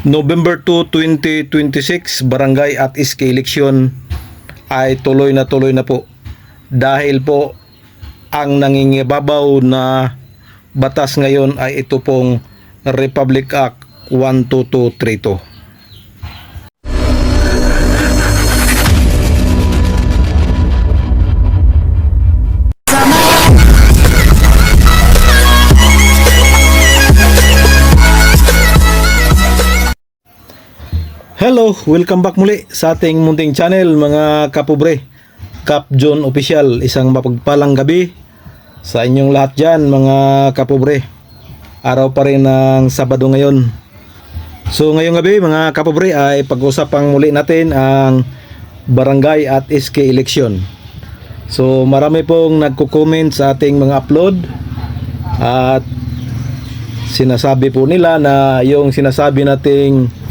November 2, 2026, barangay at SK election ay tuloy na po. Dahil po ang nangingibabaw na batas ngayon ay ito pong Republic Act 12232. Hello, welcome back muli sa ating munting channel mga kapobre. Cap John Official, isang mapagpalang gabi sa inyong lahat dyan mga kapobre. Araw pa rin ng Sabado ngayon. So ngayong gabi mga kapobre ay pag-usapang muli natin ang barangay at SK election. So marami pong nagko-comment sa ating mga upload at sinasabi po nila na yung sinasabi nating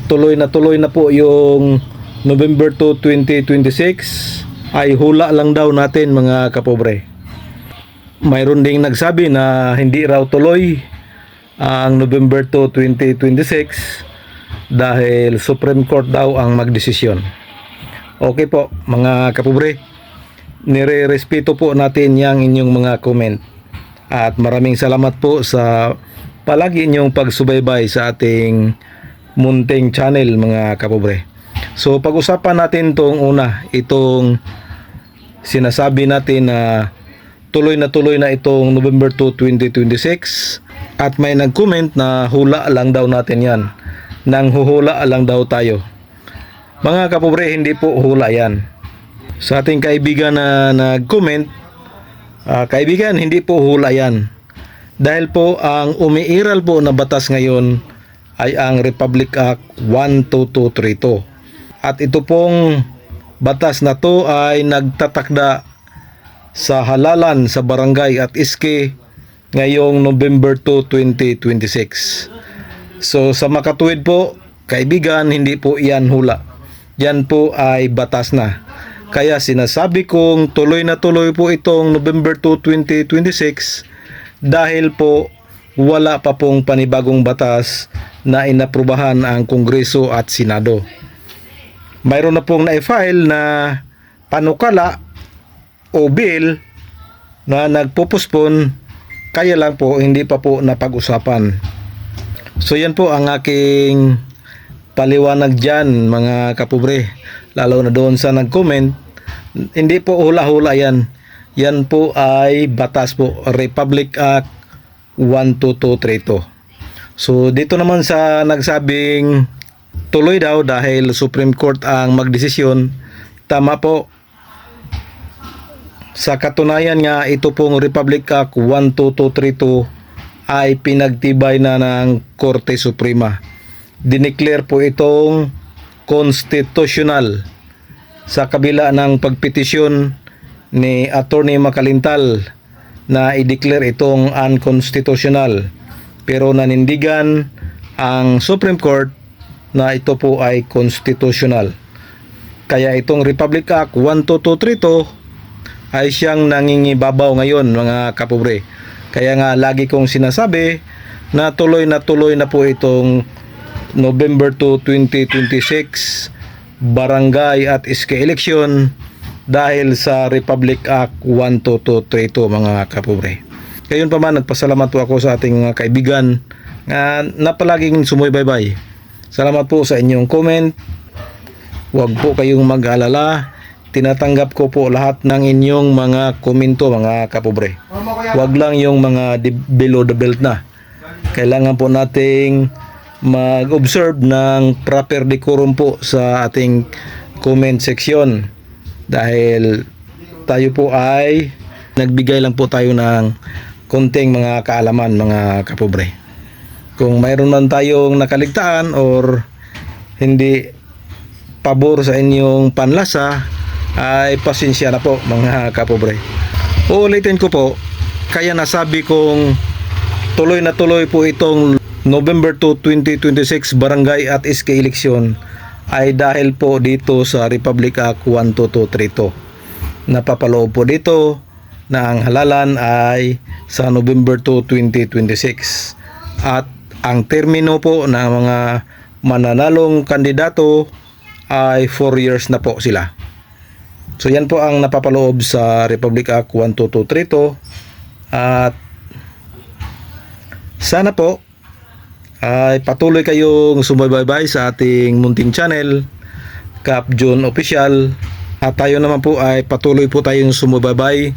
tuloy na po yung November 2, 2026 ay hula lang daw natin mga kapobre. Mayroon ding nagsabi na hindi raw tuloy ang November 2, 2026 dahil Supreme Court daw ang magdesisyon. Okay po mga kapobre, nire-respeto po natin yang inyong mga comment at maraming salamat po sa palagi inyong pagsubaybay sa ating munting channel mga kapobre. So pag-usapan natin itong sinasabi natin na tuloy na itong November 2, 2026 at may nag-comment na hula lang daw natin yan. Nang huhula lang daw tayo. Mga kapobre, hindi po hula yan. Sa ating kaibigan na nag-comment, kaibigan, hindi po hula yan. Dahil po ang umiiral po na batas ngayon ay ang Republic Act 12232. At ito pong batas na to ay nagtatakda sa halalan sa barangay at SK ngayong November 2, 2026. So sa makatuwid po, kaibigan, hindi po iyan hula. Yan po ay batas na. Kaya sinasabi kong tuloy po itong November 2, 2026 dahil po wala pa pong panibagong batas na inaprubahan ang Kongreso at Senado. Mayroon na pong na-file na panukala o bill na nagpupuspon, kaya lang po hindi pa po napag-usapan. So yan po ang aking paliwanag dyan mga kapobre, lalo na doon sa nag-comment. Hindi po hula-hula yan. Yan po ay batas po, Republic Act 12232. So dito naman sa nagsabing tuloy daw dahil Supreme Court ang magdesisyon, tama po. Sa katunayan nga, ito pong Republic Act 12232 ay pinagtibay na ng Korte Suprema. Dineclare po itong constitutional sa kabila ng pagpetisyon ni Attorney Macalintal na i-declare itong unconstitutional, pero nanindigan ang Supreme Court na ito po ay constitutional. Kaya itong Republic Act 12232 ay siyang nangingibabaw ngayon mga kapobre. Kaya nga lagi kong sinasabi na tuloy na po itong November 2, 2026 barangay at SK election dahil sa Republic Act 12232 mga kapobre. Gayon pa man, nagpasalamat po ako sa ating mga kaibigan na palaging sumubaybay. Salamat po sa inyong comment. Huwag po kayong mag-alala. Tinatanggap ko po lahat ng inyong mga komento mga kapobre. Huwag lang yung mga below the belt na. Kailangan po nating mag-observe ng proper decorum po sa ating comment section. Dahil tayo po ay nagbigay lang po tayo ng konting mga kaalaman mga kapobre. Kung mayroon man tayong nakaligtaan or hindi pabor sa inyong panlasa, ay pasensya na po mga kapobre. Uulitin ko po, kaya nasabi kong tuloy po itong November 2, 2026 barangay at SK election ay dahil po dito sa Republic Act 12232. Napapaloob po dito na ang halalan ay sa November 2, 2026 at ang termino po ng mga mananalong kandidato ay 4 years na po sila. So yan po ang napapaloob sa Republic Act 12232 at sana po ay patuloy kayong sumubaybay sa ating munting channel, Cap John Official, at tayo naman po ay patuloy po tayong sumubaybay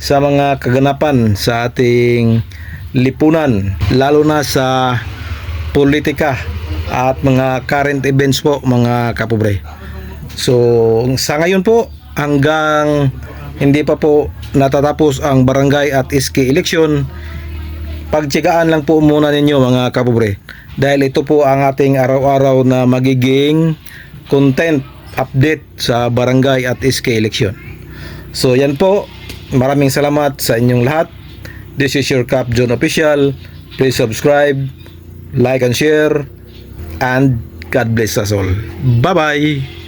sa mga kaganapan sa ating lipunan, lalo na sa politika at mga current events po mga kapobre. So sa ngayon po, hanggang hindi pa po natatapos ang barangay at SK election, pagtiyagaan lang po muna ninyo mga kapobre, dahil ito po ang ating araw-araw na magiging content update sa barangay at SK election. So yan po, maraming salamat sa inyong lahat. This is your Cap John Official. Please subscribe, like and share, and God bless us all. Bye bye.